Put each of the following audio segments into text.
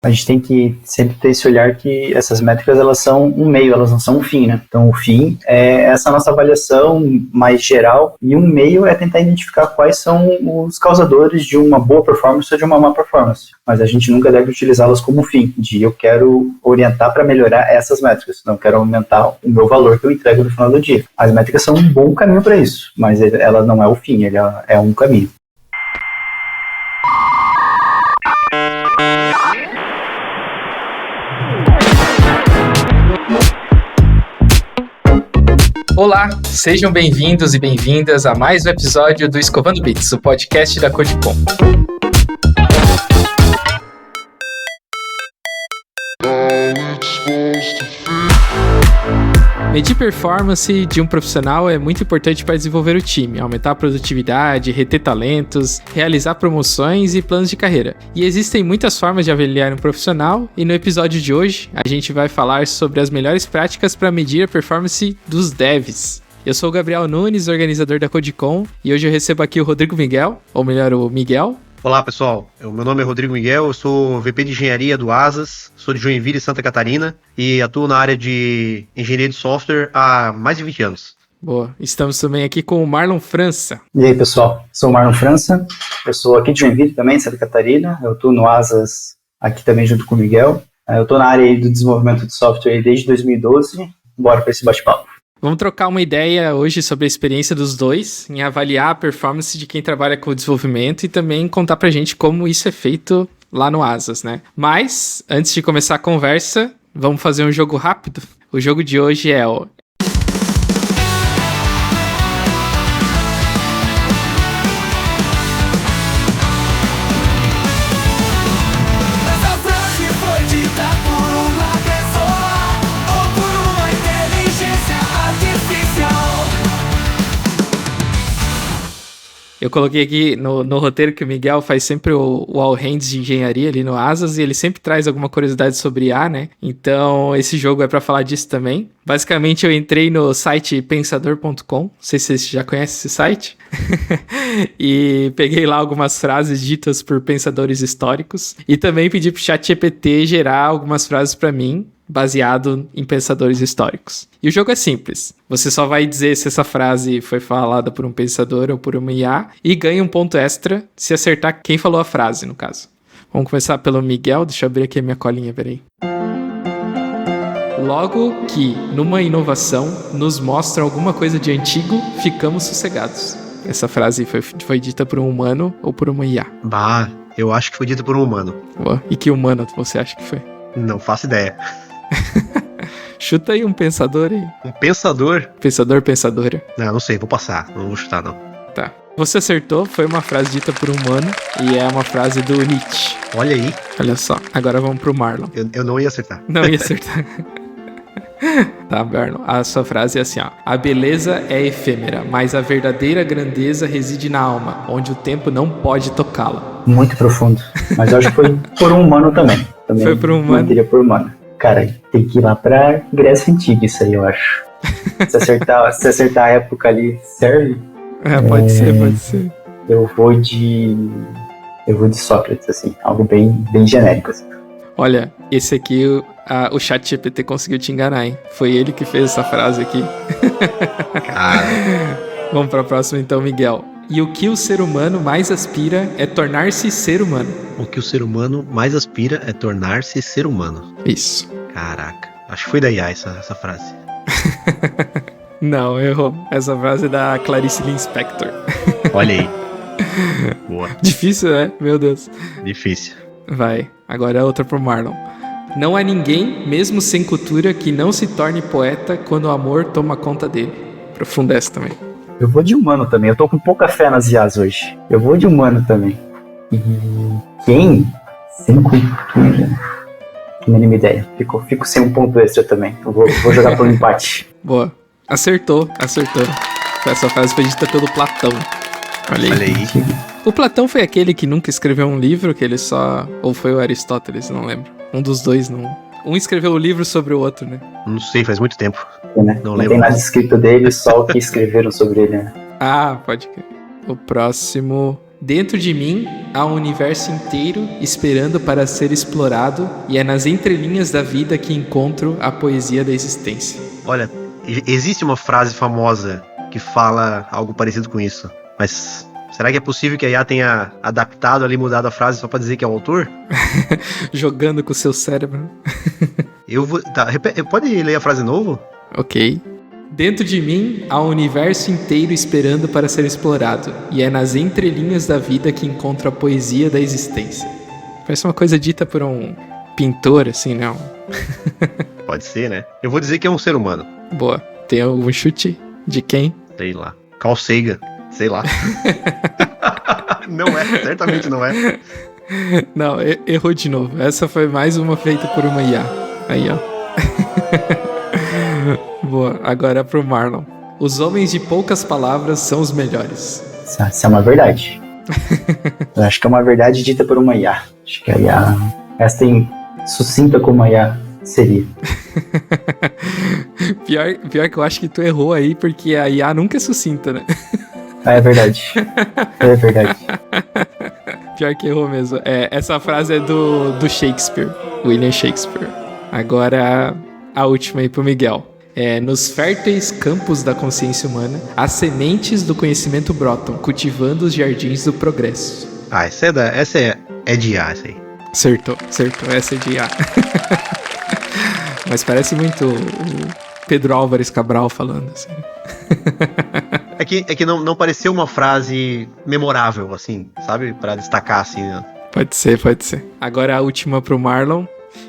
A gente tem que sempre ter esse olhar que essas métricas, elas são um meio, elas não são um fim, né? Então, o fim é essa nossa avaliação mais geral, e um meio é tentar identificar quais são os causadores de uma boa performance ou de uma má performance. Mas a gente nunca deve utilizá-las como fim, de eu quero orientar para melhorar essas métricas, não quero aumentar o meu valor que eu entrego no final do dia. As métricas são um bom caminho para isso, mas ela não é o fim, ela é um caminho. Olá, sejam bem-vindos e bem-vindas a mais um episódio do Escovando Bits, o podcast da Codecom. Medir performance de um profissional é muito importante para desenvolver o time, aumentar a produtividade, reter talentos, realizar promoções e planos de carreira. E existem muitas formas de avaliar um profissional, e no episódio de hoje a gente vai falar sobre as melhores práticas para medir a performance dos devs. Eu sou o Gabriel Nunes, organizador da Codecom, e hoje eu recebo aqui o Rodrigo Miguel, ou melhor, o Miguel. Olá pessoal, meu nome é Rodrigo Miguel, eu sou VP de Engenharia do Asas, sou de Joinville, Santa Catarina, e atuo na área de Engenharia de Software há mais de 20 anos. Boa, estamos também aqui com o Marlon França. E aí pessoal, sou o Marlon França, eu sou aqui de Joinville também, Santa Catarina, eu atuo no Asas aqui também junto com o Miguel. Eu estou na área aí do desenvolvimento de software desde 2012, bora para esse bate-papo. Vamos trocar uma ideia hoje sobre a experiência dos dois, em avaliar a performance de quem trabalha com o desenvolvimento e também contar pra gente como isso é feito lá no Asas, né? Mas, antes de começar a conversa, vamos fazer um jogo rápido. O jogo de hoje é o... Eu coloquei aqui no roteiro que o Miguel faz sempre o All Hands de engenharia ali no Asas, e ele sempre traz alguma curiosidade sobre IA, né? Então, esse jogo é para falar disso também. Basicamente, eu entrei no site pensador.com, não sei se vocês já conhecem esse site, e peguei lá algumas frases ditas por pensadores históricos, e também pedi pro ChatGPT gerar algumas frases para mim, baseado em pensadores históricos. E o jogo é simples. Você só vai dizer se essa frase foi falada por um pensador ou por uma IA e ganha um ponto extra se acertar quem falou a frase, no caso. Vamos começar pelo Miguel. Deixa eu abrir aqui a minha colinha, peraí. Logo que, numa inovação, nos mostra alguma coisa de antigo, ficamos sossegados. Essa frase foi dita por um humano ou por uma IA? Eu acho que foi dita por um humano. Boa. E que humano você acha que foi? Não faço ideia. Chuta aí um pensador aí. Um pensador? Pensadora. Não sei, vou passar. Não vou chutar, não. Tá. Você acertou, foi uma frase dita por um humano e é uma frase do Nietzsche. Olha aí. Olha só, agora vamos pro Marlon. Eu não ia acertar. Não ia acertar. Tá, Marlon, a sua frase é assim, ó. A beleza é efêmera, mas a verdadeira grandeza reside na alma, onde o tempo não pode tocá-la. Muito profundo, mas eu acho que foi por um humano também. Foi por um humano? Manteria por humano. Cara, tem que ir lá pra Grécia Antiga, isso aí, eu acho. Se acertar a época ali, serve? Pode ser. Eu vou de Sócrates, assim, algo bem genérico, assim. Olha, esse aqui, o ChatGPT conseguiu te enganar, hein? Foi ele que fez essa frase aqui. Cara. Vamos pra próxima então, Miguel. E o que o ser humano mais aspira é tornar-se ser humano. O que o ser humano mais aspira é tornar-se ser humano. Isso. Caraca. Acho que foi da IA essa frase. Não, errou. Essa frase é da Clarice Lispector. Olha aí. Boa. Difícil, né? Meu Deus. Difícil. Vai. Agora é outra pro Marlon. Não há ninguém, mesmo sem cultura, que não se torne poeta quando o amor toma conta dele. Profunda essa também. Eu vou de humano também. Eu tô com pouca fé nas IAs hoje. Eu vou de humano também. E quem? Sem cultura. Mínima ideia. Fico sem um ponto extra também. Eu vou jogar por um empate. Boa. Acertou. Essa frase foi dita pelo Platão. Olha aí. O Platão foi aquele que nunca escreveu um livro, que ele só... Ou foi o Aristóteles, não lembro. Um dos dois, não... Um escreveu o livro sobre o outro, né? Não sei, faz muito tempo. Não lembro. Tem nada escrito dele, só o que escreveram sobre ele, né? Ah, pode crer. O próximo... Dentro de mim há um universo inteiro esperando para ser explorado, e é nas entrelinhas da vida que encontro a poesia da existência. Olha, existe uma frase famosa que fala algo parecido com isso, mas será que é possível que a IA tenha adaptado ali, mudado a frase só pra dizer que é o autor? Jogando com o seu cérebro. Pode ler a frase de novo? Ok. Dentro de mim há um universo inteiro esperando para ser explorado, e é nas entrelinhas da vida que encontro a poesia da existência. Parece uma coisa dita por um pintor, assim, não? Pode ser, né? Eu vou dizer que é um ser humano. Boa. Tem algum chute? De quem? Sei lá. Carl Sagan. Sei lá. Não é, certamente não é. Não, errou de novo. Essa foi mais uma feita por uma IA. Aí, ó. Boa, agora pro Marlon. Os homens de poucas palavras são os melhores. Isso é uma verdade. Eu acho que é uma verdade dita por uma IA. Acho que a IA, essa tem sucinta como a IA seria. Pior que eu acho que tu errou aí, porque a IA nunca é sucinta, né? Ah, é verdade. É verdade. Pior que errou mesmo. Essa frase é do Shakespeare, William Shakespeare. Agora a última aí pro Miguel. Nos férteis campos da consciência humana, as sementes do conhecimento brotam, cultivando os jardins do progresso. Ah, essa é de IA, essa aí. Acertou, essa é de IA. Mas parece muito o Pedro Álvares Cabral falando assim. É que não pareceu uma frase memorável, assim, sabe? Pra destacar, assim, né? Pode ser. Agora a última pro Marlon.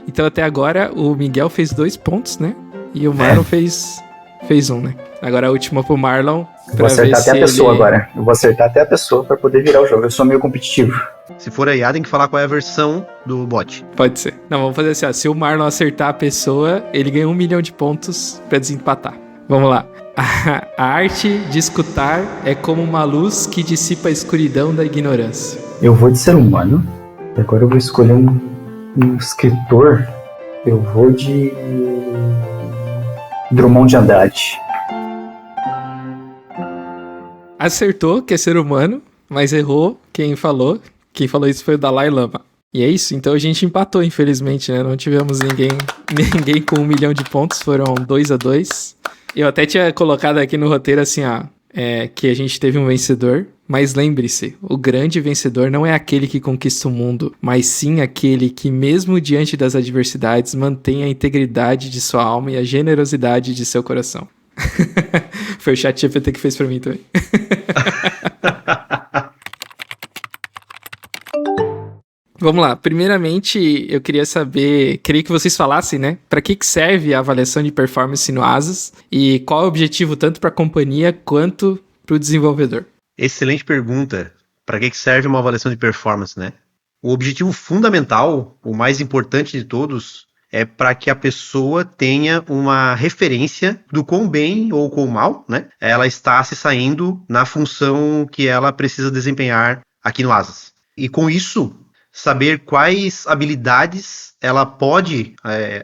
Então até agora o Miguel fez 2 pontos, né? E o Marlon fez 1, né? Agora a última pro Marlon. Vou acertar até a pessoa agora. Eu vou acertar até a pessoa pra poder virar o jogo. Eu sou meio competitivo. Se for a IA, tem que falar qual é a versão do bot. Pode ser. Não, vamos fazer assim, ó. Se o Marlon acertar a pessoa, ele ganha 1 milhão de pontos pra desempatar. Vamos lá. A arte de escutar é como uma luz que dissipa a escuridão da ignorância. Eu vou de ser humano. E agora eu vou escolher um escritor. Eu vou de Drummond de Andrade. Acertou que é ser humano, mas errou quem falou. Quem falou isso foi o Dalai Lama. E é isso, então a gente empatou, infelizmente, né? Não tivemos ninguém com 1 milhão de pontos, foram 2-2. Eu até tinha colocado aqui no roteiro assim, ó, que a gente teve um vencedor, mas lembre-se, o grande vencedor não é aquele que conquista o mundo, mas sim aquele que, mesmo diante das adversidades, mantém a integridade de sua alma e a generosidade de seu coração. Foi o ChatGPT que fez pra mim também. Vamos lá, primeiramente eu queria que vocês falassem, né, para que serve a avaliação de performance no Asas e qual é o objetivo tanto para a companhia quanto para o desenvolvedor? Excelente pergunta. Para que serve uma avaliação de performance, né? O objetivo fundamental, o mais importante de todos, é para que a pessoa tenha uma referência do quão bem ou quão mal, né, ela está se saindo na função que ela precisa desempenhar aqui no Asas. E com isso, saber quais habilidades ela pode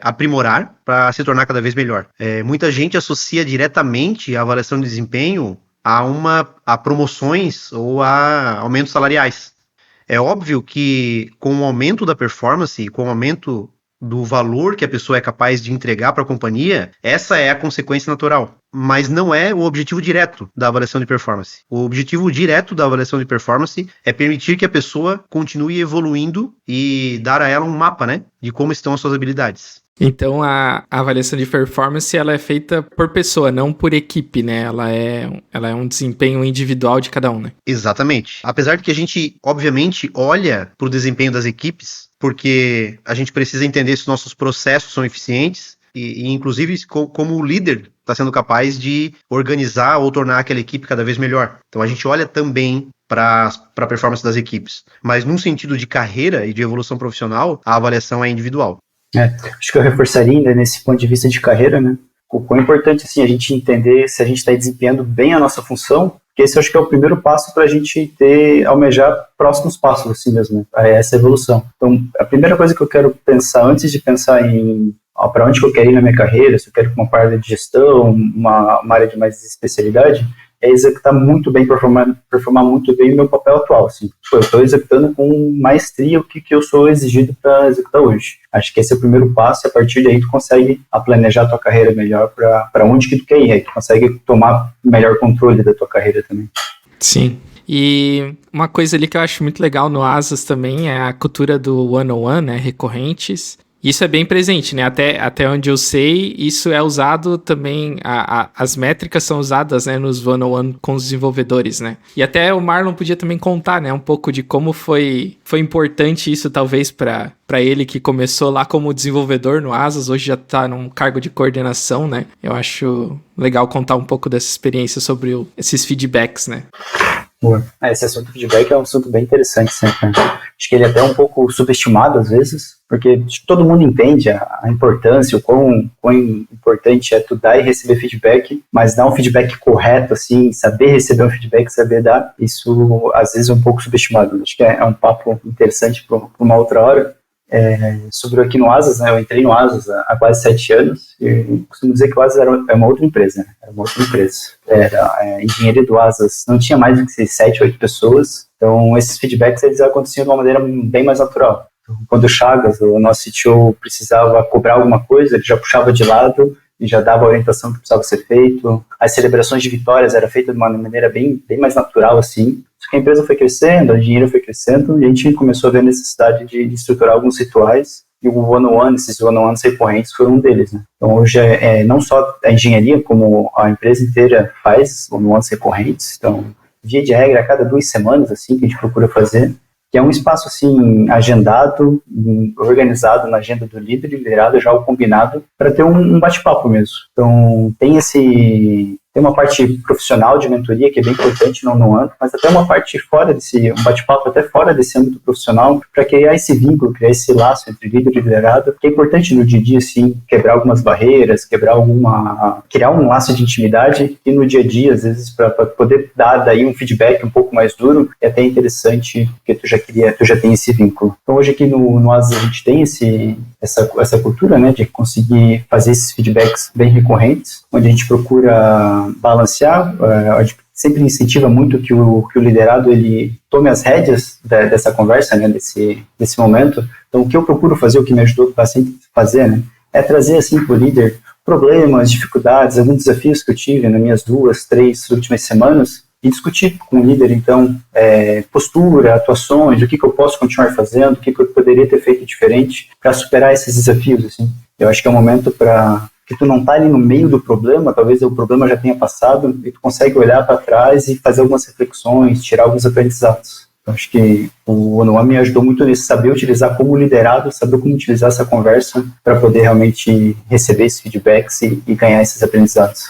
aprimorar para se tornar cada vez melhor. Muita gente associa diretamente a avaliação de desempenho a promoções ou a aumentos salariais. É óbvio que com o aumento da performance, com o aumento do valor que a pessoa é capaz de entregar para a companhia, essa é a consequência natural. Mas não é o objetivo direto da avaliação de performance. O objetivo direto da avaliação de performance é permitir que a pessoa continue evoluindo e dar a ela um mapa, né, de como estão as suas habilidades. Então a avaliação de performance ela é feita por pessoa, não por equipe, né? Ela é um desempenho individual de cada um, né? Exatamente. Apesar de que a gente, obviamente, olha para o desempenho das equipes, porque a gente precisa entender se os nossos processos são eficientes e inclusive, como o líder está sendo capaz de organizar ou tornar aquela equipe cada vez melhor. Então, a gente olha também para a performance das equipes. Mas, num sentido de carreira e de evolução profissional, a avaliação é individual. Acho que eu reforçaria ainda nesse ponto de vista de carreira, né? O quão importante assim, a gente entender se a gente está desempenhando bem a nossa função, porque esse eu acho que é o primeiro passo para a gente almejar próximos passos, assim mesmo, essa evolução. Então, a primeira coisa que eu quero pensar, antes de pensar em para onde que eu quero ir na minha carreira, se eu quero uma parte de gestão, uma área de mais especialidade, é executar muito bem, performar muito bem o meu papel atual, assim. Eu estou executando com maestria o que eu sou exigido para executar hoje. Acho que esse é o primeiro passo, e a partir daí tu consegue planejar a tua carreira melhor para onde que tu quer ir, aí tu consegue tomar melhor controle da tua carreira também. Sim. E uma coisa ali que eu acho muito legal no Asas também é a cultura do one-on-one, né, recorrentes. Isso é bem presente, né? Até onde eu sei, isso é usado também, as métricas são usadas, né, nos one-on-one com os desenvolvedores, né? E até o Marlon podia também contar, né, um pouco de como foi importante isso, talvez, para ele que começou lá como desenvolvedor no Asas, hoje já tá num cargo de coordenação, né? Eu acho legal contar um pouco dessa experiência sobre esses feedbacks, né? Esse assunto de feedback é um assunto bem interessante sempre, né? Acho que ele é até um pouco subestimado às vezes, porque todo mundo entende a importância, o quão importante é tu dar e receber feedback, mas dar um feedback correto, assim, saber receber um feedback, saber dar, isso às vezes é um pouco subestimado. Acho que é um papo interessante para uma outra hora. Sobre aqui no Asas, né? Eu entrei no Asas há quase 7 anos e costumo dizer que o Asas era uma outra empresa, né? Era uma outra empresa. A engenharia do Asas não tinha mais do que 7, 8 pessoas, então esses feedbacks eles aconteciam de uma maneira bem mais natural. Então, quando o Chagas, o nosso CTO, precisava cobrar alguma coisa, ele já puxava de lado e já dava a orientação que precisava ser feito. As celebrações de vitórias eram feitas de uma maneira bem mais natural, assim. Só que a empresa foi crescendo, a engenharia foi crescendo, e a gente começou a ver a necessidade de estruturar alguns rituais, e o one-on-one, esses one-on-ones recorrentes foram um deles, né? Então hoje não só a engenharia, como a empresa inteira faz one-on-ones recorrentes. Então, via de regra, a cada 2 semanas, assim, que a gente procura fazer, que é um espaço, assim, agendado, organizado na agenda do líder, liderado, já o combinado, para ter um bate-papo mesmo. Então, tem uma parte profissional de mentoria que é bem importante no ano, mas até uma parte um bate-papo até fora desse âmbito profissional, para criar esse vínculo, criar esse laço entre líder e liderado, que é importante no dia a dia, assim, quebrar algumas barreiras, criar um laço de intimidade, e no dia a dia, às vezes, para poder dar daí um feedback um pouco mais duro, é até interessante, porque tu já tem esse vínculo. Então, hoje aqui no Asas a gente tem essa cultura, né, de conseguir fazer esses feedbacks bem recorrentes, onde a gente procura balancear, a gente sempre incentiva muito que o liderado ele tome as rédeas dessa conversa, né, desse momento. Então, o que eu procuro fazer, o que me ajudou bastante a fazer, né, é trazer assim para o líder problemas, dificuldades, alguns desafios que eu tive nas minhas 2, 3 últimas semanas e discutir com o líder, então, postura, atuações, o que eu posso continuar fazendo, o que eu poderia ter feito diferente para superar esses desafios, assim. Eu acho que é um momento que tu não tá ali no meio do problema, talvez o problema já tenha passado, e tu consegue olhar para trás e fazer algumas reflexões, tirar alguns aprendizados. Eu acho que o one-on-one me ajudou muito nisso, saber utilizar como liderado, saber como utilizar essa conversa para poder realmente receber esses feedbacks e ganhar esses aprendizados.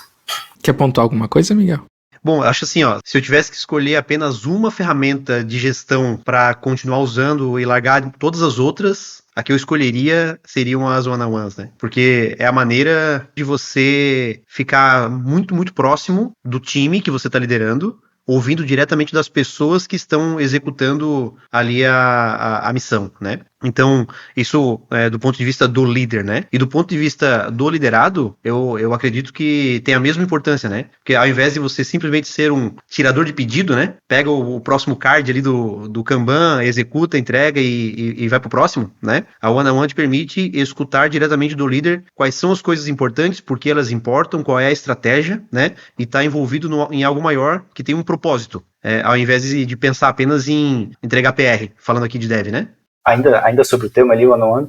Quer pontuar alguma coisa, Miguel? Bom, acho assim, se eu tivesse que escolher apenas uma ferramenta de gestão para continuar usando e largar todas as outras, a que eu escolheria seriam as one-on-ones, né? Porque é a maneira de você ficar muito, muito próximo do time que você está liderando, ouvindo diretamente das pessoas que estão executando ali a missão, né? Então, isso é do ponto de vista do líder, né? E do ponto de vista do liderado, eu acredito que tem a mesma importância, né? Porque ao invés de você simplesmente ser um tirador de pedido, né? Pega o próximo card ali do Kanban, executa, entrega e vai pro próximo, né? A one-on-one te permite escutar diretamente do líder quais são as coisas importantes, por que elas importam, qual é a estratégia, né? E tá envolvido em algo maior que tem um propósito, ao invés de pensar apenas em entregar PR, falando aqui de dev, né? Ainda sobre o tema ali, o one-on-one,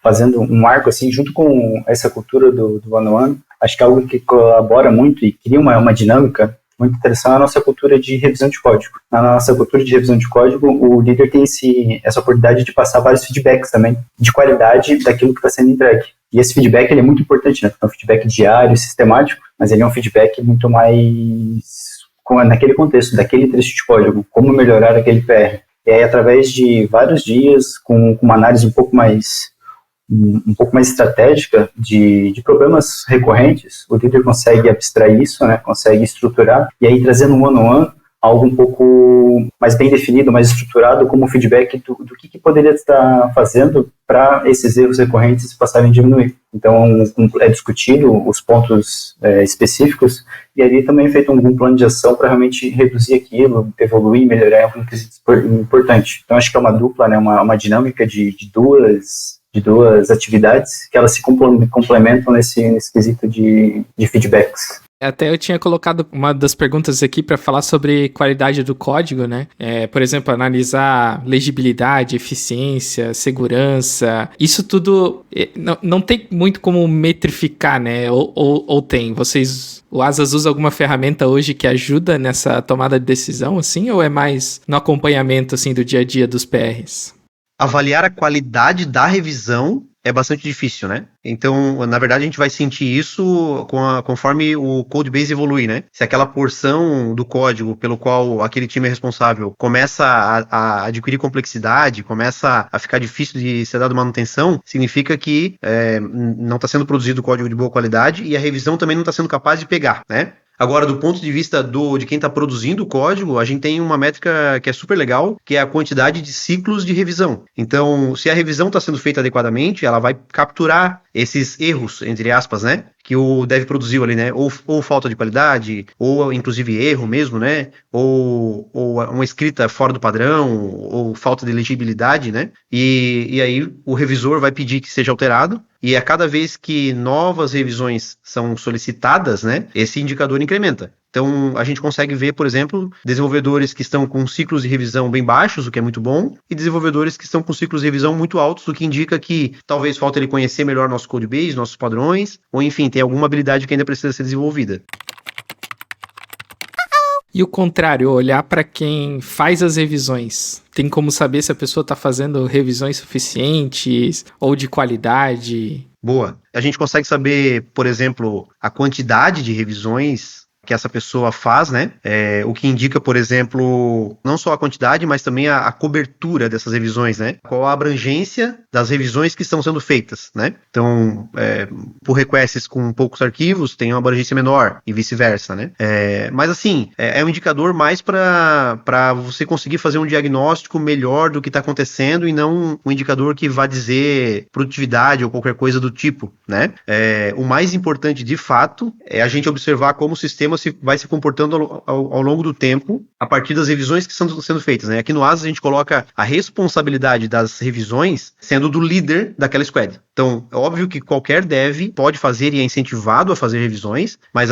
fazendo um marco assim, junto com essa cultura do one-on-one, acho que é algo que colabora muito e cria uma dinâmica muito interessante na nossa cultura de revisão de código. Na nossa cultura de revisão de código, o líder tem essa oportunidade de passar vários feedbacks também, de qualidade daquilo que está sendo entregue. E esse feedback ele é muito importante, né? É um feedback diário, sistemático, mas ele é um feedback muito mais naquele contexto, daquele trecho de código, como melhorar aquele PR. E aí, através de vários dias, com uma análise um pouco mais estratégica de problemas recorrentes, o líder consegue abstrair isso, né, consegue estruturar, e aí trazendo um one-on-one, algo um pouco mais bem definido, mais estruturado, como feedback do que poderia estar fazendo para esses erros recorrentes passarem a diminuir. Então, é discutido os pontos específicos, e ali também é feito um plano de ação para realmente reduzir aquilo, evoluir, melhorar é um quesito importante. Então, acho que é uma dupla, né, uma dinâmica de duas atividades que elas se complementam nesse quesito de feedbacks. Até eu tinha colocado uma das perguntas aqui para falar sobre qualidade do código, né? Por exemplo, analisar legibilidade, eficiência, segurança. Isso tudo não tem muito como metrificar, né? Ou tem? O Asas usa alguma ferramenta hoje que ajuda nessa tomada de decisão, assim? Ou é mais no acompanhamento, assim, do dia a dia dos PRs? Avaliar a qualidade da revisão é bastante difícil, né? Então, na verdade, a gente vai sentir isso conforme o codebase evolui, né? Se aquela porção do código pelo qual aquele time é responsável começa a adquirir complexidade, começa a ficar difícil de ser dado manutenção, significa que não está sendo produzido código de boa qualidade e a revisão também não está sendo capaz de pegar, né? Agora, do ponto de vista de quem está produzindo o código, a gente tem uma métrica que é super legal, que é a quantidade de ciclos de revisão. Então, se a revisão está sendo feita adequadamente, ela vai capturar esses erros, entre aspas, né? Que o dev produziu ali, né? Ou falta de qualidade, ou inclusive erro mesmo, né? Ou uma escrita fora do padrão, ou falta de legibilidade, né? E aí o revisor vai pedir que seja alterado. E a cada vez que novas revisões são solicitadas, né? Esse indicador incrementa. Então, a gente consegue ver, por exemplo, desenvolvedores que estão com ciclos de revisão bem baixos, o que é muito bom, e desenvolvedores que estão com ciclos de revisão muito altos, o que indica que talvez falta ele conhecer melhor nosso codebase, nossos padrões, ou enfim, tem alguma habilidade que ainda precisa ser desenvolvida. E o contrário, olhar para quem faz as revisões. Tem como saber se a pessoa está fazendo revisões suficientes ou de qualidade? Boa. A gente consegue saber, por exemplo, a quantidade de revisões que essa pessoa faz, né? O que indica, por exemplo, não só a quantidade, mas também a cobertura dessas revisões, né? Qual a abrangência das revisões que estão sendo feitas, né? Então, pull requests com poucos arquivos tem uma abrangência menor e vice-versa, né? Mas assim, é um indicador mais para você conseguir fazer um diagnóstico melhor do que está acontecendo e não um indicador que vá dizer produtividade ou qualquer coisa do tipo, né? O mais importante, de fato, é a gente observar como o sistema vai se comportando ao longo do tempo a partir das revisões que estão sendo feitas, né? Aqui no Asas a gente coloca a responsabilidade das revisões sendo do líder daquela squad. Então, é óbvio que qualquer dev pode fazer e é incentivado a fazer revisões, mas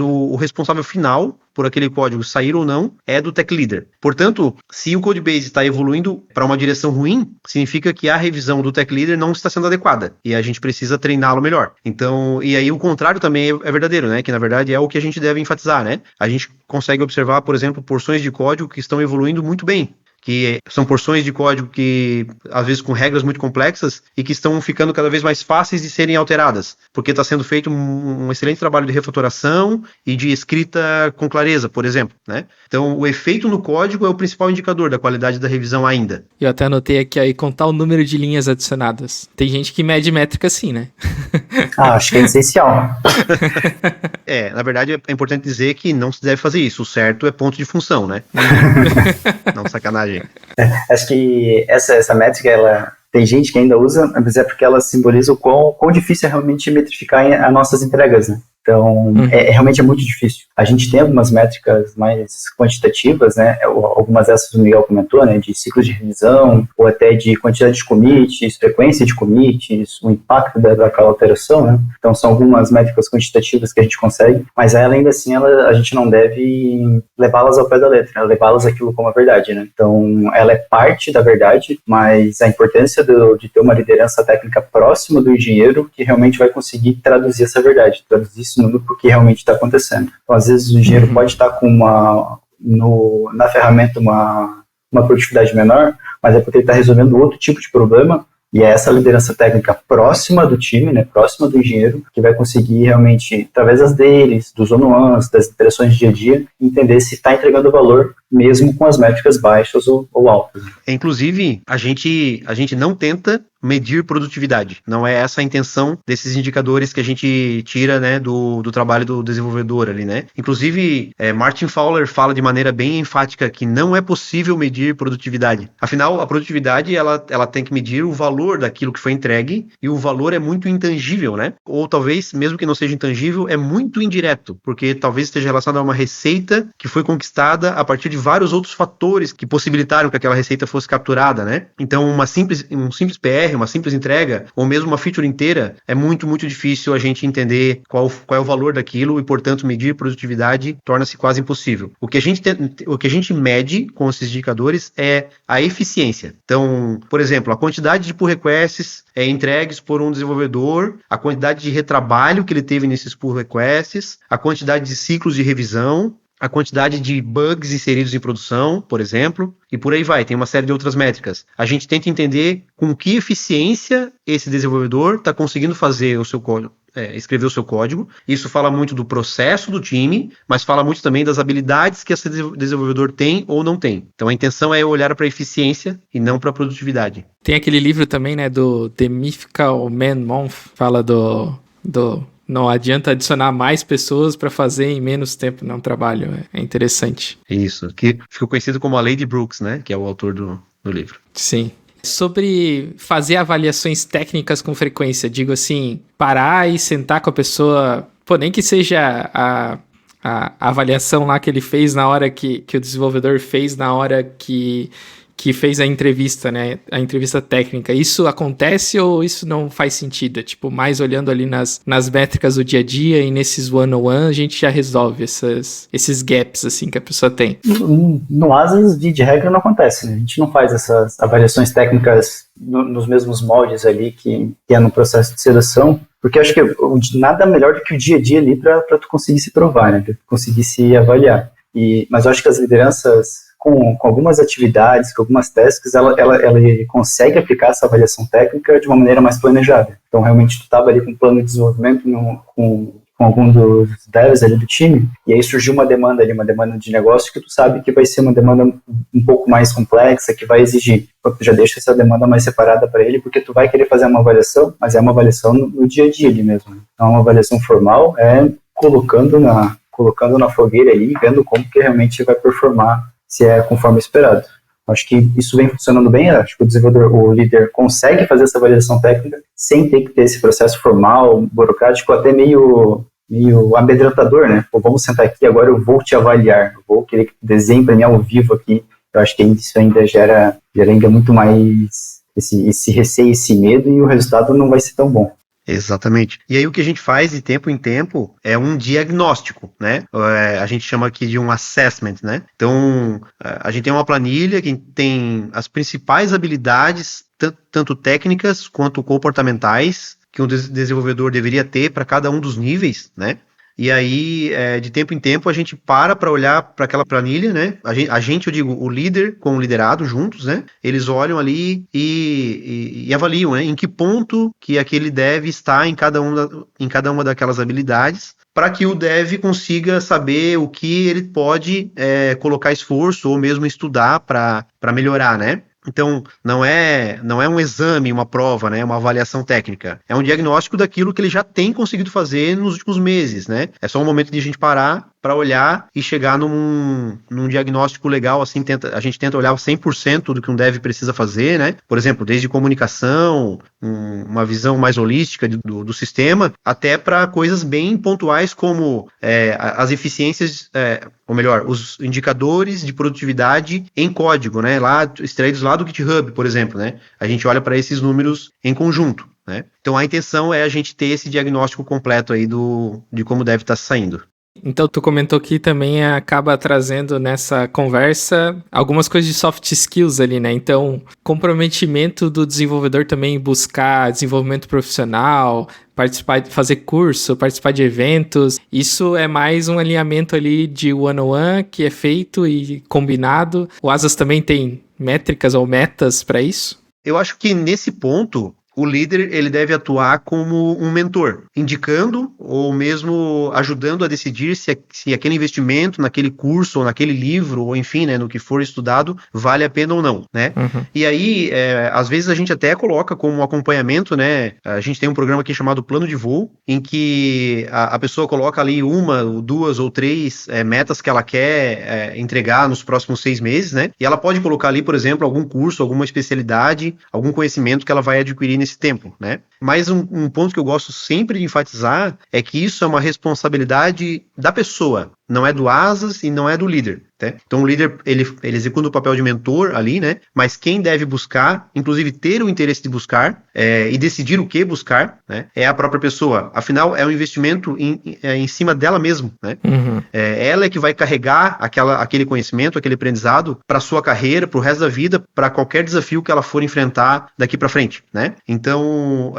o responsável final por aquele código sair ou não é do tech leader. Portanto, se o codebase está evoluindo para uma direção ruim, significa que a revisão do tech leader não está sendo adequada e a gente precisa treiná-lo melhor. Então, e aí o contrário também é verdadeiro, né? Que na verdade é o que a gente deve enfatizar, né? A gente consegue observar, por exemplo, porções de código que estão evoluindo muito bem, que são porções de código que, às vezes, com regras muito complexas e que estão ficando cada vez mais fáceis de serem alteradas, porque está sendo feito um excelente trabalho de refatoração e de escrita com clareza, por exemplo, né? Então, o efeito no código é o principal indicador da qualidade da revisão ainda. Eu até anotei aqui aí contar o número de linhas adicionadas. Tem gente que mede métrica assim, né? Acho que é essencial. Na verdade, é importante dizer que não se deve fazer isso. O certo é ponto de função, né? Não, sacanagem. Acho que essa métrica, tem gente que ainda usa, mas é porque ela simboliza o quão difícil é realmente metrificar as nossas entregas, né? Então, realmente é muito difícil. A gente tem algumas métricas mais quantitativas, né? Algumas dessas o Miguel comentou, né? De ciclos de revisão, ou até de quantidade de commits, frequência de commits, o impacto daquela alteração, né? Então, são algumas métricas quantitativas que a gente consegue, mas ela, ainda assim, a gente não deve levá-las ao pé da letra, né? Levá-las aquilo como a verdade, né? Então, ela é parte da verdade, mas a importância de ter uma liderança técnica próxima do engenheiro que realmente vai conseguir traduzir essa verdade, traduzir isso no que realmente está acontecendo. Então, às vezes, o engenheiro pode estar com na ferramenta uma produtividade menor, mas é porque ele está resolvendo outro tipo de problema, e é essa liderança técnica próxima do time, né, próxima do engenheiro, que vai conseguir realmente, através das deles, dos one-on-ones, das interações de dia a dia, entender se está entregando valor, mesmo com as métricas baixas ou altas. Inclusive, a gente não tenta medir produtividade. Não é essa a intenção desses indicadores que a gente tira, né, do trabalho do desenvolvedor ali, né? Inclusive, Martin Fowler fala de maneira bem enfática que não é possível medir produtividade. Afinal, a produtividade, ela tem que medir o valor daquilo que foi entregue, e o valor é muito intangível, né? Ou talvez, mesmo que não seja intangível, é muito indireto, porque talvez esteja relacionado a uma receita que foi conquistada a partir de vários outros fatores que possibilitaram que aquela receita fosse capturada, né? Então, um simples PR, uma simples entrega, ou mesmo uma feature inteira, é muito, muito difícil a gente entender qual é o valor daquilo, e, portanto, medir produtividade torna-se quase impossível. O que a gente mede com esses indicadores é a eficiência. Então, por exemplo, a quantidade de pull requests entregues por um desenvolvedor, a quantidade de retrabalho que ele teve nesses pull requests, a quantidade de ciclos de revisão, a quantidade de bugs inseridos em produção, por exemplo, e por aí vai, tem uma série de outras métricas. A gente tenta entender com que eficiência esse desenvolvedor está conseguindo fazer o seu código, escrever o seu código. Isso fala muito do processo do time, mas fala muito também das habilidades que esse desenvolvedor tem ou não tem. Então a intenção é olhar para a eficiência e não para a produtividade. Tem aquele livro também, né, do The Mythical Man Month, fala do não adianta adicionar mais pessoas para fazer em menos tempo no trabalho. É interessante. Isso, que ficou conhecido como a Lady Brooks, né? Que é o autor do livro. Sim. Sobre fazer avaliações técnicas com frequência, digo assim, parar e sentar com a pessoa, nem que seja a avaliação lá que ele fez na hora que o desenvolvedor fez na hora que fez a entrevista, né? A entrevista técnica. Isso acontece ou isso não faz sentido? Tipo, mais olhando ali nas métricas do dia a dia e nesses one-on-one, a gente já resolve esses gaps, assim, que a pessoa tem. No Asas, de regra, não acontece, né? A gente não faz essas avaliações técnicas nos mesmos moldes ali que é no processo de seleção, porque eu acho que nada melhor do que o dia a dia ali para tu conseguir se provar, né? Pra tu conseguir se avaliar. Mas eu acho que as lideranças, com algumas atividades, com algumas tasks, ela consegue aplicar essa avaliação técnica de uma maneira mais planejada. Então, realmente, tu estava ali com um plano de desenvolvimento com algum dos devs ali do time, e aí surgiu uma demanda ali, uma demanda de negócio que tu sabe que vai ser uma demanda um pouco mais complexa, que vai exigir. Então, tu já deixa essa demanda mais separada para ele, porque tu vai querer fazer uma avaliação, mas é uma avaliação no dia a dia ali mesmo. Então, uma avaliação formal é colocando na fogueira ali, vendo como que realmente vai performar, se é conforme esperado. Acho que isso vem funcionando bem, acho que o líder consegue fazer essa avaliação técnica sem ter que ter esse processo formal, burocrático, até meio amedrontador, né? Pô, vamos sentar aqui, agora eu vou te avaliar, eu vou querer que tu desenhe para mim ao vivo aqui. Eu acho que isso ainda gera ainda muito mais esse receio, esse medo, e o resultado não vai ser tão bom. Exatamente. E aí o que a gente faz de tempo em tempo é um diagnóstico, né? A gente chama aqui de um assessment, né? Então, a gente tem uma planilha que tem as principais habilidades, tanto técnicas quanto comportamentais, que um desenvolvedor deveria ter para cada um dos níveis, né? E aí, de tempo em tempo, a gente para olhar para aquela planilha, né? A gente, eu digo, o líder com o liderado juntos, né? Eles olham ali e avaliam, né? Em que ponto que aquele dev está em cada uma daquelas habilidades, para que o dev consiga saber o que ele pode colocar esforço ou mesmo estudar para melhorar, né? Então, não é um exame, uma prova, né? Uma avaliação técnica. É um diagnóstico daquilo que ele já tem conseguido fazer nos últimos meses, né? É só um momento de a gente parar para olhar e chegar num diagnóstico legal, assim, a gente tenta olhar 100% do que um dev precisa fazer, né? Por exemplo, desde comunicação, uma visão mais holística do sistema, até para coisas bem pontuais como as eficiências, ou melhor, os indicadores de produtividade em código, né? Extraídos lá do GitHub, por exemplo, né? A gente olha para esses números em conjunto, né? Então a intenção é a gente ter esse diagnóstico completo aí de como deve estar saindo. Então, tu comentou que também acaba trazendo nessa conversa algumas coisas de soft skills ali, né? Então, comprometimento do desenvolvedor também em buscar desenvolvimento profissional, participar, fazer curso, participar de eventos. Isso é mais um alinhamento ali de one-on-one que é feito e combinado. O Asas também tem métricas ou metas para isso? Eu acho que nesse ponto o líder ele deve atuar como um mentor, indicando ou mesmo ajudando a decidir se aquele investimento naquele curso ou naquele livro, ou enfim, né, no que for estudado, vale a pena ou não, né? E aí, às vezes a gente até coloca como acompanhamento, né? A gente tem um programa aqui chamado Plano de Voo, em que a pessoa coloca ali 1, 2 ou 3 metas que ela quer entregar nos próximos 6 meses, né? E ela pode colocar ali, por exemplo, algum curso, alguma especialidade, algum conhecimento que ela vai adquirir nesse tempo, né? Mas um ponto que eu gosto sempre de enfatizar é que isso é uma responsabilidade da pessoa, não é do Asas e não é do líder. Né? Então o líder ele executa o papel de mentor ali, né? Mas quem deve buscar, inclusive ter o interesse de buscar e decidir o que buscar, né? É a própria pessoa. Afinal, é um investimento em cima dela mesma, né? Ela é que vai carregar aquele conhecimento, aquele aprendizado para sua carreira, para o resto da vida, para qualquer desafio que ela for enfrentar daqui para frente, né? Então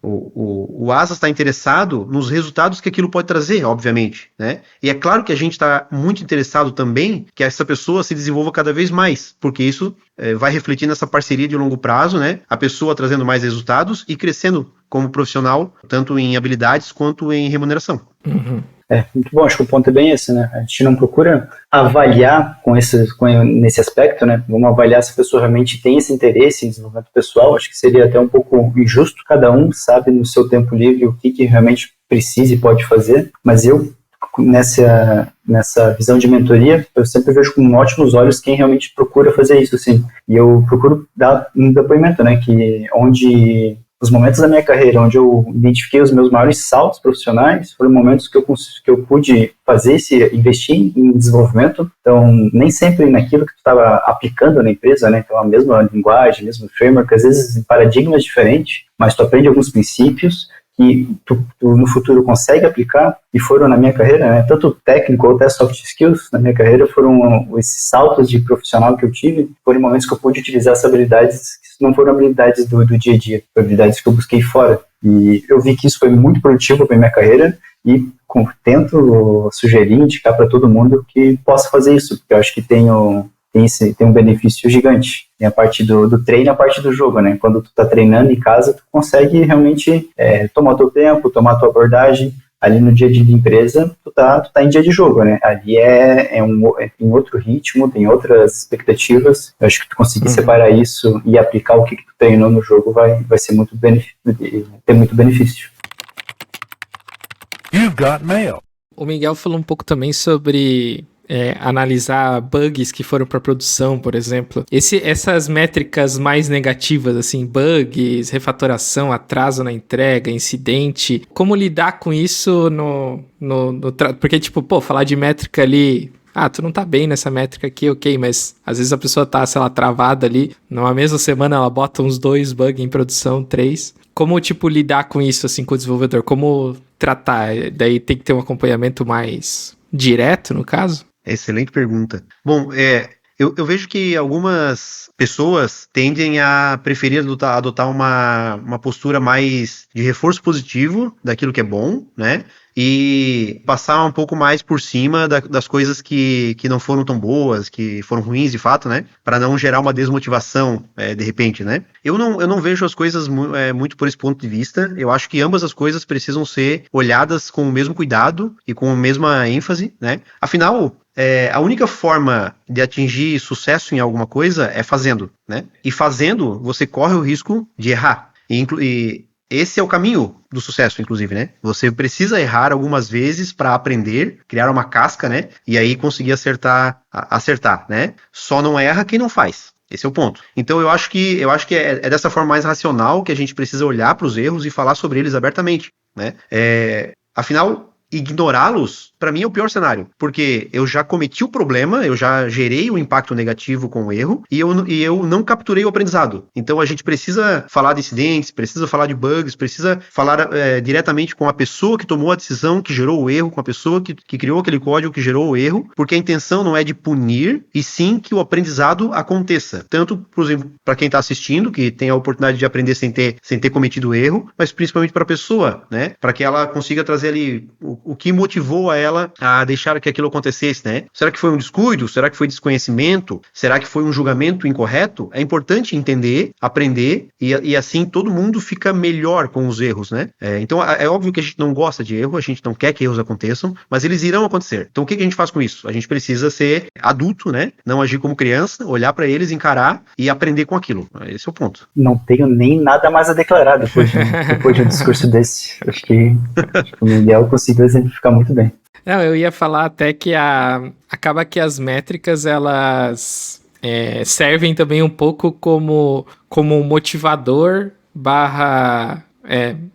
o Asas está interessado nos resultados que aquilo pode trazer, obviamente, né? E é claro que a gente está muito interessado também que essa pessoa se desenvolva cada vez mais, porque isso vai refletir nessa parceria de longo prazo, né? A pessoa trazendo mais resultados e crescendo como profissional, tanto em habilidades quanto em remuneração. Muito bom, acho que o ponto é bem esse, né? A gente não procura avaliar nesse aspecto, né? Vamos avaliar se a pessoa realmente tem esse interesse em desenvolvimento pessoal. Acho que seria até um pouco injusto. Cada um sabe no seu tempo livre o que realmente precisa e pode fazer, mas eu, nessa visão de mentoria, eu sempre vejo com ótimos olhos quem realmente procura fazer isso, assim. E eu procuro dar um depoimento, né? Que onde os momentos da minha carreira onde eu identifiquei os meus maiores saltos profissionais foram momentos que eu pude investir em desenvolvimento. Então, nem sempre naquilo que tu estava aplicando na empresa, né? Então, a mesma linguagem, mesmo framework, às vezes em paradigmas diferentes, mas tu aprende alguns princípios que tu no futuro consegue aplicar, e foram na minha carreira, né, tanto técnico ou até soft skills, na minha carreira foram esses saltos de profissional que eu tive, foram momentos que eu pude utilizar essas habilidades, que não foram habilidades do dia a dia, foram habilidades que eu busquei fora, e eu vi que isso foi muito produtivo para minha carreira, e tento sugerir, indicar para todo mundo que possa fazer isso, porque eu acho que tem um benefício gigante. Tem a parte do treino e a parte do jogo, né? Quando tu tá treinando em casa, tu consegue realmente tomar o teu tempo, tomar a tua abordagem. Ali no dia a dia de empresa, tu tá em dia de jogo, né? Ali tem outro ritmo, tem outras expectativas. Eu acho que tu conseguir separar isso e aplicar o que tu treinou no jogo vai ser ter muito benefício. You've got mail. O Miguel falou um pouco também sobre analisar bugs que foram para produção, por exemplo. Essas métricas mais negativas, assim, bugs, refatoração, atraso na entrega, incidente, como lidar com isso porque, tipo, falar de métrica ali... tu não tá bem nessa métrica aqui, ok, mas às vezes a pessoa tá, sei lá, travada ali, numa mesma semana ela bota uns 2 bugs em produção, 3. Como, tipo, lidar com isso, assim, com o desenvolvedor? Como tratar? Daí tem que ter um acompanhamento mais direto, no caso? Excelente pergunta. Bom, eu vejo que algumas pessoas tendem a preferir adotar uma postura mais de reforço positivo daquilo que é bom, né? E passar um pouco mais por cima das coisas que não foram tão boas, que foram ruins de fato, né? Para não gerar uma desmotivação de repente, né? Eu não vejo as coisas muito por esse ponto de vista. Eu acho que ambas as coisas precisam ser olhadas com o mesmo cuidado e com a mesma ênfase, né? Afinal, a única forma de atingir sucesso em alguma coisa é fazendo, né? E fazendo, você corre o risco de errar. E esse é o caminho do sucesso, inclusive, né? Você precisa errar algumas vezes para aprender, criar uma casca, né? E aí conseguir acertar, né? Só não erra quem não faz. Esse é o ponto. Então eu acho que é dessa forma mais racional que a gente precisa olhar para os erros e falar sobre eles abertamente, né? Afinal, ignorá-los, para mim, é o pior cenário, porque eu já cometi o problema, eu já gerei o impacto negativo com o erro, e eu não capturei o aprendizado. Então a gente precisa falar de incidentes, precisa falar de bugs, precisa falar diretamente com a pessoa que tomou a decisão, que gerou o erro, com a pessoa que criou aquele código que gerou o erro, porque a intenção não é de punir, e sim que o aprendizado aconteça. Tanto, por exemplo, para quem está assistindo, que tem a oportunidade de aprender sem ter cometido o erro, mas principalmente para a pessoa, né? Para que ela consiga trazer ali o o que motivou a ela a deixar que aquilo acontecesse, né? Será que foi um descuido? Será que foi desconhecimento? Será que foi um julgamento incorreto? É importante entender, aprender e assim todo mundo fica melhor com os erros, né? Então é óbvio que a gente não gosta de erro, a gente não quer que erros aconteçam, mas eles irão acontecer. Então o que a gente faz com isso? A gente precisa ser adulto, né? Não agir como criança, olhar para eles, encarar e aprender com aquilo. Esse é o ponto. Não tenho nem nada mais a declarar depois de um discurso desse. Acho que o Miguel conseguiu exemplificar muito bem. Não, eu ia falar até que acaba que as métricas, elas servem também um pouco como um motivador barra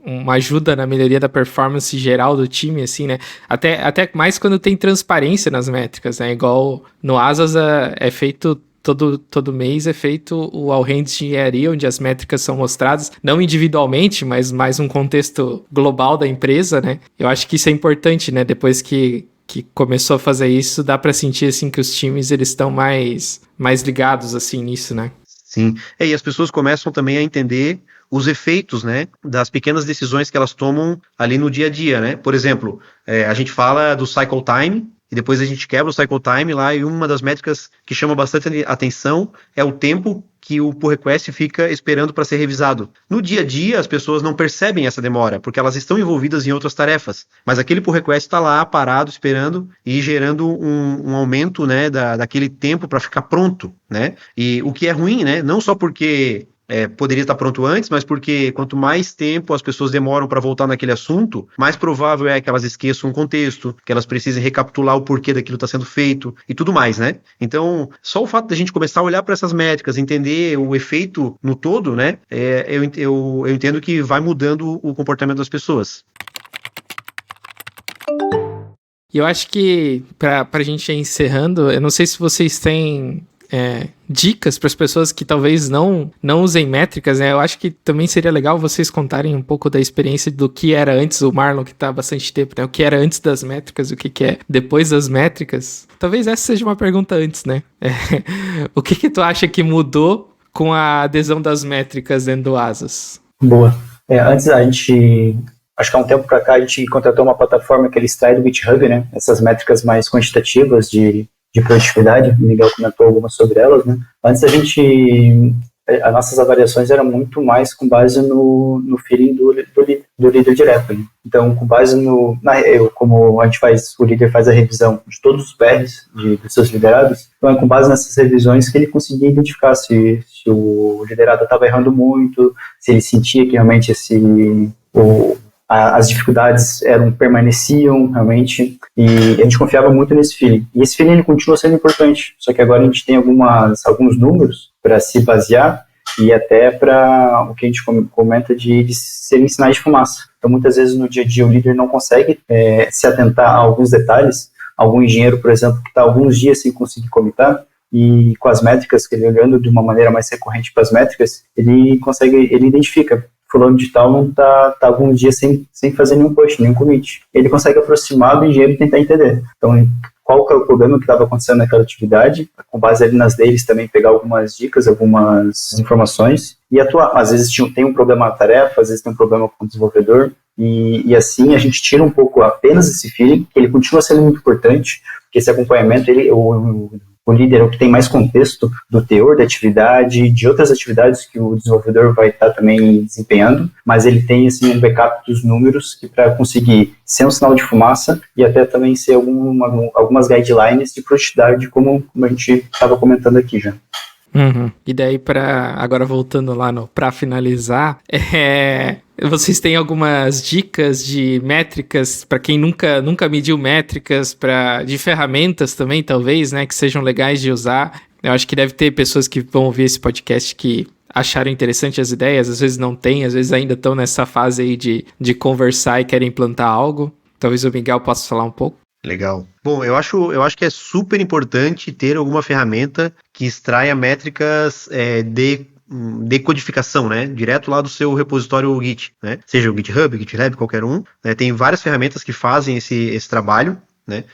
uma ajuda na melhoria da performance geral do time, assim, né? Até mais quando tem transparência nas métricas, né? Igual no Asas é feito... Todo mês é feito o All Hands de engenharia, onde as métricas são mostradas, não individualmente, mas mais um contexto global da empresa, né? Eu acho que isso é importante, né? Depois que começou a fazer isso, dá para sentir, assim, que os times, eles estão mais ligados, assim, nisso, né? Sim. E as pessoas começam também a entender os efeitos, né, das pequenas decisões que elas tomam ali no dia a dia, né? Por exemplo, a gente fala do cycle time, e depois a gente quebra o cycle time lá, e uma das métricas que chama bastante atenção é o tempo que o pull request fica esperando para ser revisado. No dia a dia, as pessoas não percebem essa demora, porque elas estão envolvidas em outras tarefas. Mas aquele pull request está lá, parado, esperando e gerando um aumento, né, daquele tempo para ficar pronto, né? E o que é ruim, né? Não só porque poderia estar pronto antes, mas porque quanto mais tempo as pessoas demoram para voltar naquele assunto, mais provável é que elas esqueçam o contexto, que elas precisem recapitular o porquê daquilo está sendo feito e tudo mais, né? Então, só o fato da gente começar a olhar para essas métricas, entender o efeito no todo, né? Eu entendo que vai mudando o comportamento das pessoas. E eu acho que, para a gente ir encerrando, eu não sei se vocês têm dicas para as pessoas que talvez não usem métricas, né? Eu acho que também seria legal vocês contarem um pouco da experiência do que era antes, o Marlon, que está há bastante tempo, né? O que era antes das métricas, o que é depois das métricas. Talvez essa seja uma pergunta antes, né? O que tu acha que mudou com a adesão das métricas dentro do Asas? Boa. Antes a gente... Acho que há um tempo para cá a gente contratou uma plataforma que ele extrai do GitHub, né? Essas métricas mais quantitativas de produtividade, o Miguel comentou algumas sobre elas, né? Antes as nossas avaliações eram muito mais com base no feeling do líder direto, né? Então, com base como o líder faz a revisão de todos os PRs dos seus liderados, então é com base nessas revisões que ele conseguia identificar se o liderado estava errando muito, se ele sentia que realmente as dificuldades permaneciam realmente, e a gente confiava muito nesse feeling. E esse feeling ele continua sendo importante, só que agora a gente tem alguns números para se basear e até para o que a gente comenta de serem sinais de fumaça. Então, muitas vezes no dia a dia o líder não consegue se atentar a alguns detalhes. Algum engenheiro, por exemplo, que está alguns dias sem conseguir comitar, e com as métricas, que ele olhando de uma maneira mais recorrente para as métricas, ele identifica. Fulano de tal não tá alguns dias sem fazer nenhum push, nenhum commit. Ele consegue aproximar do engenheiro e tentar entender. Então, qual que é o problema que estava acontecendo naquela atividade, com base ali nas deles também pegar algumas dicas, algumas informações e atuar. Às vezes tem um problema na tarefa, às vezes tem um problema com o desenvolvedor, e assim a gente tira um pouco apenas esse feeling, que ele continua sendo muito importante, porque esse acompanhamento, o líder é o que tem mais contexto do teor da atividade, de outras atividades que o desenvolvedor vai estar também desempenhando, mas ele tem assim, um backup dos números para conseguir ser um sinal de fumaça e até também ser algumas guidelines de produtividade, como a gente estava comentando aqui já. Uhum. E daí, agora voltando lá para finalizar, vocês têm algumas dicas de métricas para quem nunca mediu métricas, de ferramentas também, talvez, né, que sejam legais de usar. Eu acho que deve ter pessoas que vão ouvir esse podcast que acharam interessante as ideias, às vezes não tem, às vezes ainda estão nessa fase aí de conversar e querem implantar algo. Talvez o Miguel possa falar um pouco. Legal. Bom, eu acho que é super importante ter alguma ferramenta que extraia métricas de decodificação, né? Direto lá do seu repositório Git, né? Seja o GitHub, GitLab, qualquer um. Né? Tem várias ferramentas que fazem esse trabalho, né?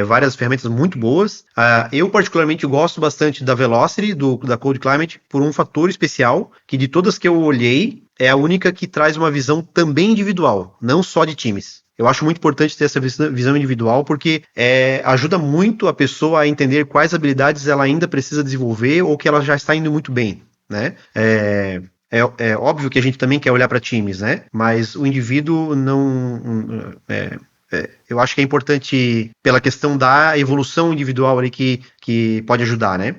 Várias ferramentas muito boas. Eu particularmente gosto bastante da Velocity, da CodeClimate, por um fator especial, que de todas que eu olhei, é a única que traz uma visão também individual, não só de times. Eu acho muito importante ter essa visão individual, porque ajuda muito a pessoa a entender quais habilidades ela ainda precisa desenvolver ou que ela já está indo muito bem, né? É óbvio que a gente também quer olhar para times, né? Mas o indivíduo não... eu acho que é importante pela questão da evolução individual ali que pode ajudar, né?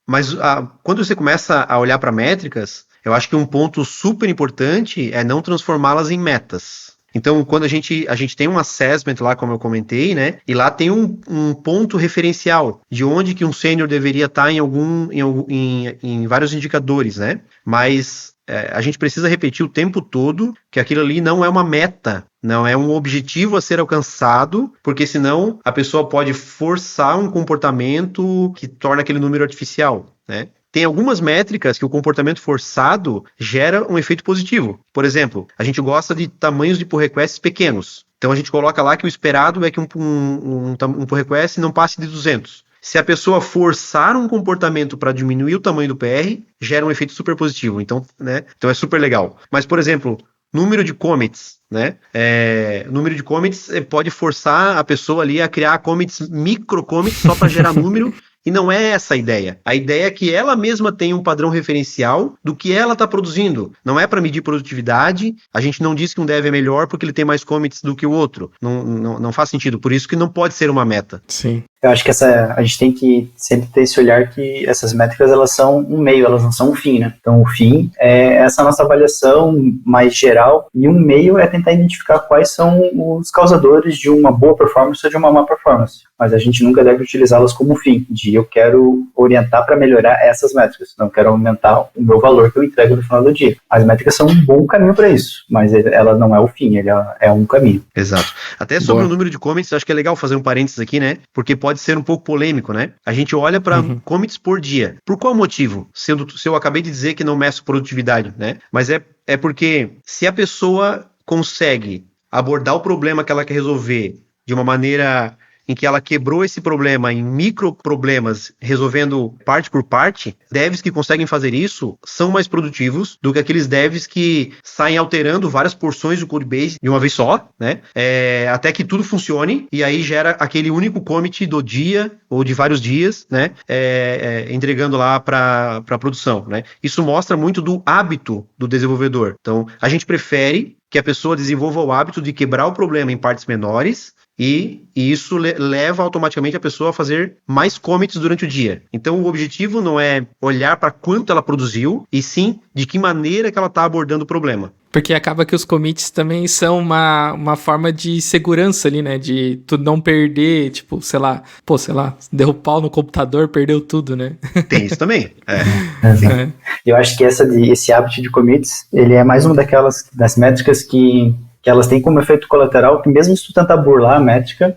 Mas quando você começa a olhar para métricas, eu acho que um ponto super importante é não transformá-las em metas. Então, quando a gente tem um assessment lá, como eu comentei, né? E lá tem um ponto referencial de onde que um sênior deveria estar em vários indicadores, né? Mas a gente precisa repetir o tempo todo que aquilo ali não é uma meta, não é um objetivo a ser alcançado, porque senão a pessoa pode forçar um comportamento que torna aquele número artificial, né? Tem algumas métricas que o comportamento forçado gera um efeito positivo. Por exemplo, a gente gosta de tamanhos de pull requests pequenos. Então a gente coloca lá que o esperado é que um pull request não passe de 200. Se a pessoa forçar um comportamento para diminuir o tamanho do PR, gera um efeito super positivo. Então, né? Então é super legal. Mas, por exemplo, número de commits, né? Número de commits pode forçar a pessoa ali a criar micro commits só para gerar número. E não é essa a ideia. A ideia é que ela mesma tenha um padrão referencial do que ela está produzindo. Não é para medir produtividade. A gente não diz que um dev é melhor porque ele tem mais commits do que o outro. Não faz sentido. Por isso que não pode ser uma meta. Sim. Eu acho que a gente tem que sempre ter esse olhar que essas métricas, elas são um meio, elas não são um fim, né? Então, o fim é essa nossa avaliação mais geral, e um meio é tentar identificar quais são os causadores de uma boa performance ou de uma má performance. Mas a gente nunca deve utilizá-las como fim, de eu quero orientar para melhorar essas métricas, não quero aumentar o meu valor que eu entrego no final do dia. As métricas são um bom caminho para isso, mas ela não é o fim, ela é um caminho. Exato. Até sobre o número de comments, acho que é legal fazer um parênteses aqui, né? Porque pode ser um pouco polêmico, né? A gente olha para commits por dia. Por qual motivo? Se eu acabei de dizer que não meço produtividade, né? Mas é porque se a pessoa consegue abordar o problema que ela quer resolver de uma maneira em que ela quebrou esse problema em micro problemas, resolvendo parte por parte, devs que conseguem fazer isso são mais produtivos do que aqueles devs que saem alterando várias porções do codebase de uma vez só, né? Até que tudo funcione, e aí gera aquele único commit do dia ou de vários dias, né? Entregando lá para a produção, né? Isso mostra muito do hábito do desenvolvedor. Então, a gente prefere que a pessoa desenvolva o hábito de quebrar o problema em partes menores, e isso leva automaticamente a pessoa a fazer mais commits durante o dia. Então o objetivo não é olhar para quanto ela produziu, e sim de que maneira que ela está abordando o problema. Porque acaba que os commits também são uma forma de segurança ali, né? De tu não perder, tipo, sei lá, deu pau no computador, perdeu tudo, né? Tem isso também. Eu acho que esse hábito de commits, ele é mais uma das métricas que elas têm como efeito colateral que mesmo se tu tentar burlar a métrica,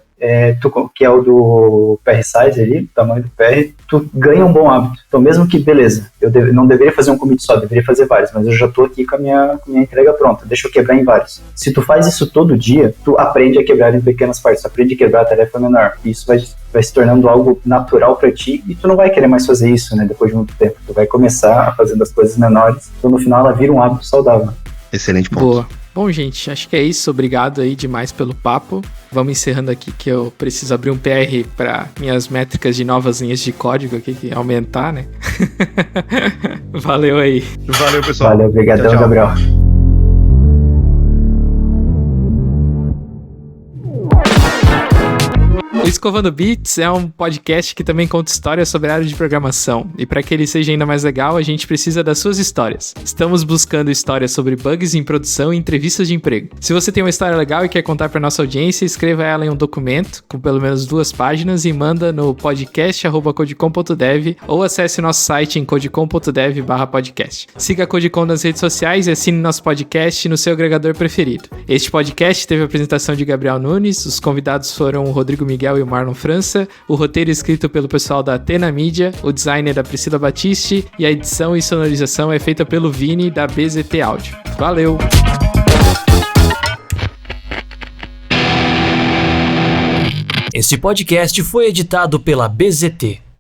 que é o do PR size ali, o tamanho do PR, tu ganha um bom hábito. Então mesmo que, beleza, eu não deveria fazer um commit só, deveria fazer vários, mas eu já estou aqui com a minha entrega pronta, deixa eu quebrar em vários. Se tu faz isso todo dia, tu aprende a quebrar em pequenas partes, tu aprende a quebrar a tarefa menor, e isso vai se tornando algo natural para ti, e tu não vai querer mais fazer isso, né, depois de muito tempo. Tu vai começar fazendo as coisas menores, então no final ela vira um hábito saudável. Excelente ponto. Boa. Bom, gente, acho que é isso. Obrigado aí demais pelo papo. Vamos encerrando aqui que eu preciso abrir um PR para minhas métricas de novas linhas de código aqui, que aumentar, né? Valeu aí. Valeu, pessoal. Valeu, obrigadão, tchau, tchau. Gabriel. O Escovando Bits é um podcast que também conta histórias sobre a área de programação. E para que ele seja ainda mais legal, a gente precisa das suas histórias. Estamos buscando histórias sobre bugs em produção e entrevistas de emprego. Se você tem uma história legal e quer contar para nossa audiência, escreva ela em um documento com pelo menos 2 páginas e manda no podcast@codecom.dev ou acesse nosso site em codecom.dev/podcast. Siga a Codecom nas redes sociais e assine nosso podcast no seu agregador preferido. Este podcast teve a apresentação de Gabriel Nunes, os convidados foram o Rodrigo Miguel e o Marlon França, o roteiro escrito pelo pessoal da Atena Mídia, o design é da Priscila Batiste e a edição e sonorização é feita pelo Vini da BZT Áudio. Valeu! Este podcast foi editado pela BZT.